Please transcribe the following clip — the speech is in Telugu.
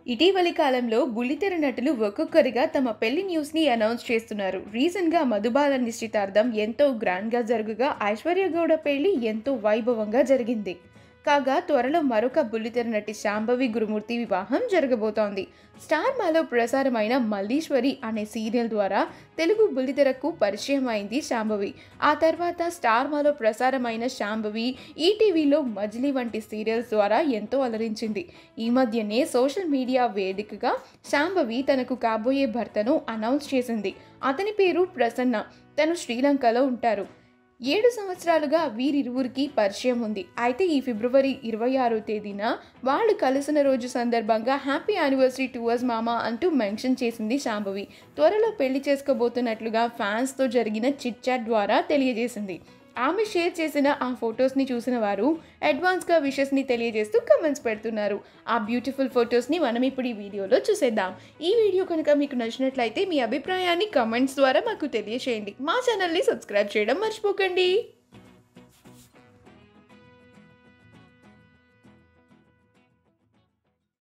ఇటీవలి కాలంలో బుల్లితెర నటులు ఒక్కొక్కరిగా తమ పెళ్లి న్యూస్ని అనౌన్స్ చేస్తున్నారు. రీసెంట్గా మధుబాల నిశ్చితార్థం ఎంతో గ్రాండ్గా జరుగుగా ఐశ్వర్య గౌడ పెళ్లి ఎంతో వైభవంగా జరిగింది. కాగా త్వరలో మరొక బుల్లితెర నటి శాంభవి గురుమూర్తి వివాహం జరగబోతోంది. స్టార్ మాలో ప్రసారమైన మల్లీశ్వరి అనే సీరియల్ ద్వారా తెలుగు బుల్లితెరకు పరిచయం అయింది శాంభవి. ఆ తర్వాత స్టార్ మాలో ప్రసారమైన శాంభవి ఈటీవీలో మజిలీ వంటి సీరియల్స్ ద్వారా ఎంతో అలరించింది. ఈ మధ్యనే సోషల్ మీడియా వేదికగా శాంభవి తనకు కాబోయే భర్తను అనౌన్స్ చేసింది. అతని పేరు ప్రసన్న. తను శ్రీలంకలో ఉంటారు. 7 సంవత్సరాలుగా వీరిరువురికి పరిచయం ఉంది. అయితే ఈ ఫిబ్రవరి 26వ తేదీన వాళ్ళు కలిసిన రోజు సందర్భంగా హ్యాపీ యానివర్సరీ టు అస్ మామా అంటూ మెన్షన్ చేసింది శాంభవి. త్వరలో పెళ్లి చేసుకోబోతున్నట్లుగా ఫ్యాన్స్తో జరిగిన చిట్ చాట్ ద్వారా తెలియజేసింది. ఆమె షేర్ చేసిన ఆ ఫొటోస్ని చూసిన వారు అడ్వాన్స్గా విషెస్ని తెలియజేస్తూ కమెంట్స్ పెడుతున్నారు. ఆ బ్యూటిఫుల్ ఫొటోస్ని మనం ఇప్పుడు ఈ వీడియోలో చూసేద్దాం. ఈ వీడియో కనుక మీకు నచ్చినట్లయితే మీ అభిప్రాయాన్ని కమెంట్స్ ద్వారా మాకు తెలియజేయండి. మా ఛానల్ని సబ్స్క్రైబ్ చేయడం మర్చిపోకండి.